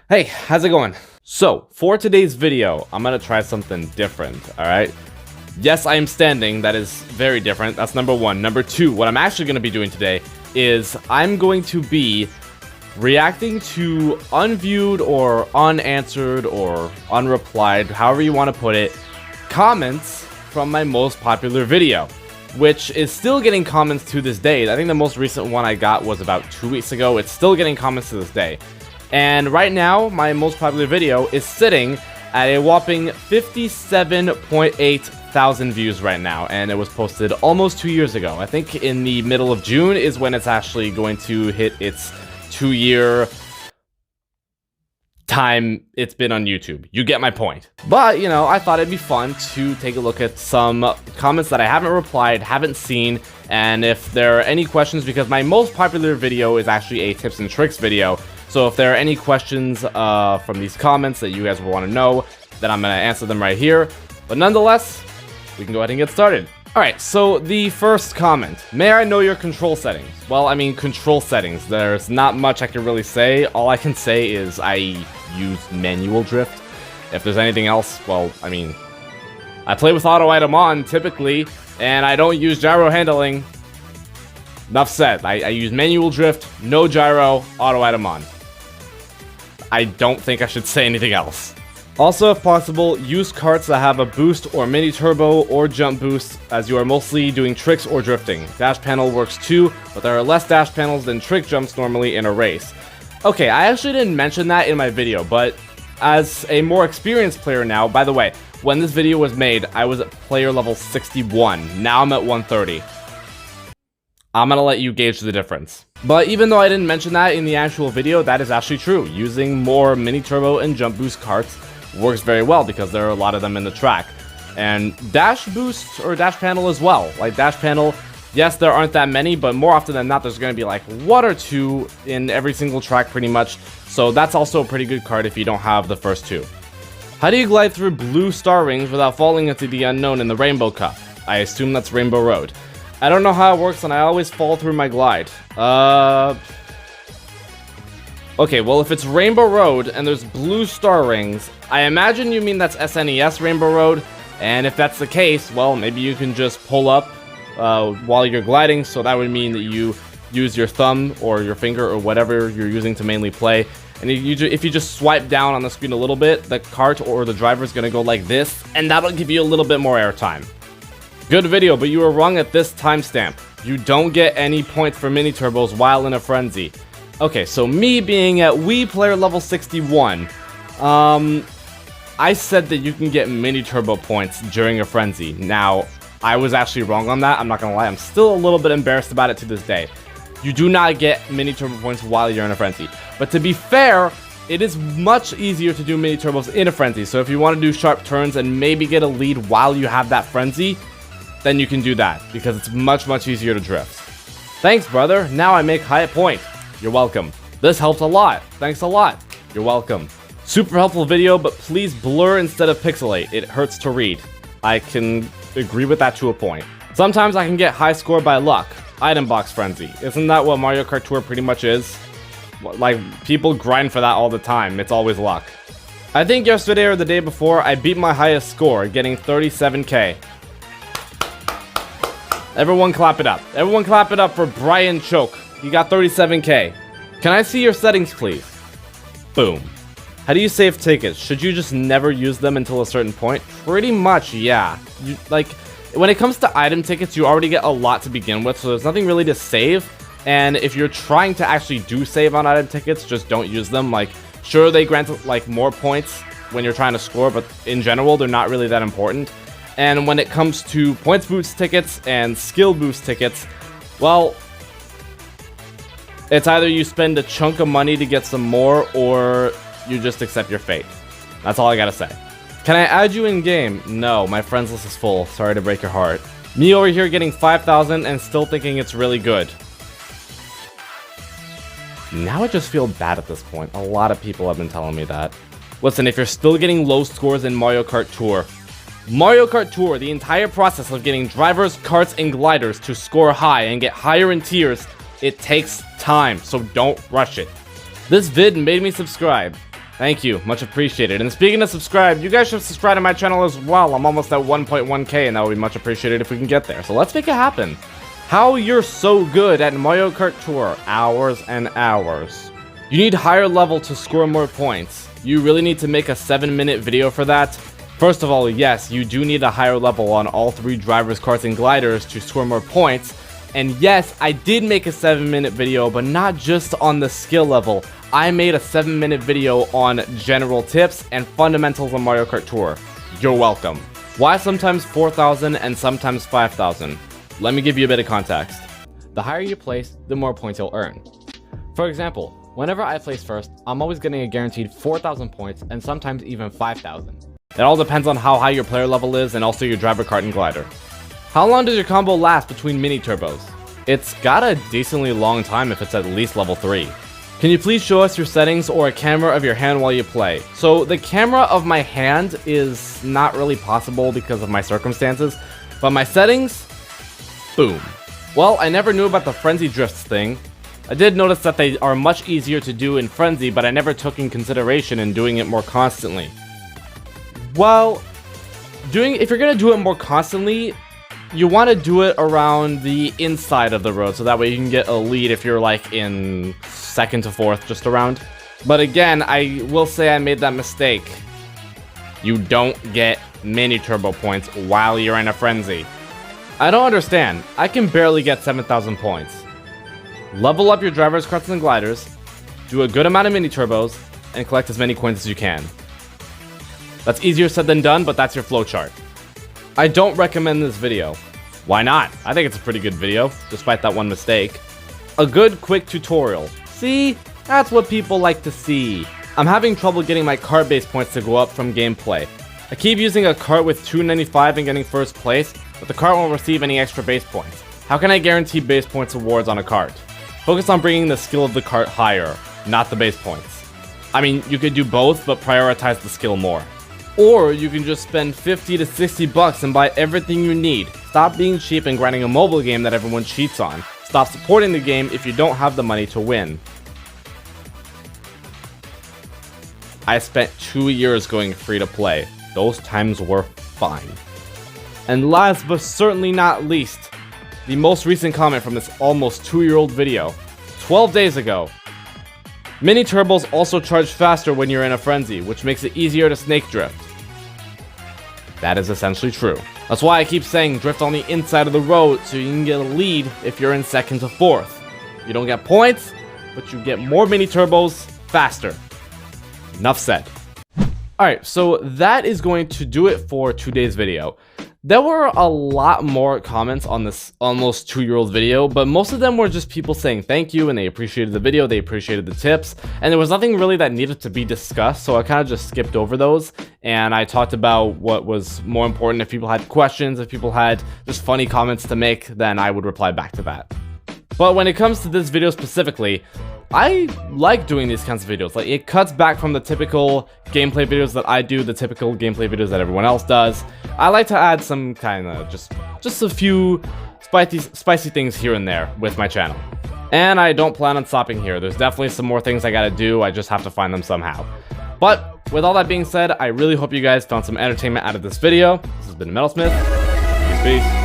Hey, how's it going? So, for today's video, I'm gonna try something different, alright? Yes, I am standing, that is very different, that's number one. Number two, what I'm actually gonna be doing today is I'm going to be reacting to unviewed or unanswered or unreplied, however you want to put it, comments from my most popular video, which is still getting comments to this day. I think the most recent one I got was about 2 weeks ago. It's still getting comments to this day. And right now, my most popular video is sitting at a whopping 57.8 thousand views right now, and it was posted almost 2 years ago. I think in the middle of June is when it's actually going to hit its 2-year time it's been on YouTube. You get my point. But, you know, I thought it'd be fun to take a look at some comments that I haven't replied, haven't seen, and if there are any questions, because my most popular video is actually a tips and tricks video. So if there are any questions from these comments that you guys will want to know, then I'm going to answer them right here. But nonetheless, we can go ahead and get started. Alright, so the first comment. May I know your control settings? Well, I mean, control settings. There's not much I can really say. All I can say is I use manual drift. If there's anything else, well, I mean, I play with auto item on, typically, and I don't use gyro handling. Enough said. I use manual drift, no gyro, auto item on. I don't think I should say anything else. Also, if possible, use karts that have a boost or mini turbo or jump boost, as you are mostly doing tricks or drifting. Dash panel works too, but there are less dash panels than trick jumps normally in a race. Okay, I actually didn't mention that in my video, but as a more experienced player now, by the way, when this video was made, I was at player level 61. Now I'm at 130. I'm gonna let you gauge the difference. But even though I didn't mention that in the actual video, that is actually true. Using more mini turbo and jump boost karts works very well because there are a lot of them in the track. And dash boost or dash panel as well. Like dash panel, yes, there aren't that many, but more often than not, there's going to be like 1 or 2 in every single track pretty much. So that's also a pretty good card if you don't have the first 2. How do you glide through blue star rings without falling into the unknown in the Rainbow Cup? I assume that's Rainbow Road. I don't know how it works and I always fall through my glide. Okay, well, if it's Rainbow Road and there's blue star rings, I imagine you mean that's SNES Rainbow Road, and if that's the case, well, maybe you can just pull up while you're gliding, so that would mean that you use your thumb or your finger or whatever you're using to mainly play, and if you just swipe down on the screen a little bit, the cart or the driver is going to go like this, and that'll give you a little bit more airtime. Good video, but you were wrong at this timestamp. You don't get any points for mini turbos while in a frenzy. Okay, so me being at Wii player level 61, I said that you can get mini turbo points during a frenzy. Now, I was actually wrong on that, I'm not gonna lie, I'm still a little bit embarrassed about it to this day. You do not get mini turbo points while you're in a frenzy. But to be fair, it is much easier to do mini turbos in a frenzy, so if you want to do sharp turns and maybe get a lead while you have that frenzy, then you can do that, because it's much, much easier to drift. Thanks, brother, now I make high point. You're welcome. This helps a lot. Thanks a lot. You're welcome. Super helpful video, but please blur instead of pixelate. It hurts to read. I can agree with that to a point. Sometimes I can get high score by luck. Item box frenzy. Isn't that what Mario Kart Tour pretty much is? Like, people grind for that all the time. It's always luck. I think yesterday or the day before, I beat my highest score, getting 37k. Everyone clap it up. Everyone clap it up for Brian Choke. You got 37k. Can I see your settings, please? Boom. How do you save tickets? Should you just never use them until a certain point? Pretty much, yeah. Like, when it comes to item tickets, you already get a lot to begin with, so there's nothing really to save. And if you're trying to actually do save on item tickets, just don't use them. Like, sure, they grant, like, more points when you're trying to score, but in general, they're not really that important. And when it comes to points boost tickets and skill boost tickets, well, it's either you spend a chunk of money to get some more, or you just accept your fate. That's all I gotta say. Can I add you in game? No, my friends list is full. Sorry to break your heart. Me over here getting 5,000 and still thinking it's really good. Now I just feel bad at this point. A lot of people have been telling me that. Listen, if you're still getting low scores in Mario Kart Tour, the entire process of getting drivers, karts, and gliders to score high and get higher in tiers, it takes time, so don't rush it. This vid made me subscribe. Thank you, much appreciated. And speaking of subscribe, you guys should subscribe to my channel as well. I'm almost at 1.1k, and that would be much appreciated if we can get there. So let's make it happen. How you're so good at Mario Kart Tour, hours and hours. You need higher level to score more points. You really need to make a 7-minute video for that. First of all, yes, you do need a higher level on all 3 drivers, karts, and gliders to score more points. And yes, I did make a 7-minute video, but not just on the skill level. I made a 7-minute video on general tips and fundamentals on Mario Kart Tour. You're welcome. Why sometimes 4,000 and sometimes 5,000? Let me give you a bit of context. The higher you place, the more points you'll earn. For example, whenever I place first, I'm always getting a guaranteed 4,000 points and sometimes even 5,000. It all depends on how high your player level is and also your driver, kart, and glider. How long does your combo last between mini turbos? It's got a decently long time if it's at least level 3. Can you please show us your settings or a camera of your hand while you play? So the camera of my hand is not really possible because of my circumstances, but my settings? Boom. Well, I never knew about the frenzy drifts thing. I did notice that they are much easier to do in frenzy, but I never took in consideration in doing it more constantly. Well, if you're gonna do it more constantly, you want to do it around the inside of the road, so that way you can get a lead if you're like in 2nd to 4th, just around. But again, I will say I made that mistake. You don't get mini turbo points while you're in a frenzy. I don't understand. I can barely get 7,000 points. Level up your drivers, karts, and gliders, do a good amount of mini turbos, and collect as many coins as you can. That's easier said than done, but that's your flowchart. I don't recommend this video. Why not? I think it's a pretty good video, despite that one mistake. A good quick tutorial. See? That's what people like to see. I'm having trouble getting my kart base points to go up from gameplay. I keep using a kart with 295 and getting first place, but the kart won't receive any extra base points. How can I guarantee base points awards on a kart? Focus on bringing the skill of the kart higher, not the base points. I mean, you could do both, but prioritize the skill more. Or you can just spend 50 to 60 bucks and buy everything you need. Stop being cheap and grinding a mobile game that everyone cheats on. Stop supporting the game if you don't have the money to win. I spent 2 years going free to play. Those times were fine. And last but certainly not least, the most recent comment from this almost 2-year-old video. 12 days ago. Mini turbos also charge faster when you're in a frenzy, which makes it easier to snake drift. That is essentially true. That's why I keep saying drift on the inside of the road so you can get a lead if you're in 2nd to 4th. You don't get points, but you get more mini turbos faster. Enough said. Alright, so that is going to do it for today's video. There were a lot more comments on this almost 2-year-old video, but most of them were just people saying thank you and they appreciated the video, they appreciated the tips, and there was nothing really that needed to be discussed, so I kind of just skipped over those, and I talked about what was more important. If people had questions, if people had just funny comments to make, then I would reply back to that. But when it comes to this video specifically, I like doing these kinds of videos. Like, it cuts back from the typical gameplay videos that I do, the typical gameplay videos that everyone else does. I like to add some kind of just a few spicy things here and there with my channel. And I don't plan on stopping here. There's definitely some more things I gotta do. I just have to find them somehow. But with all that being said, I really hope you guys found some entertainment out of this video. This has been Metalsmith. Peace.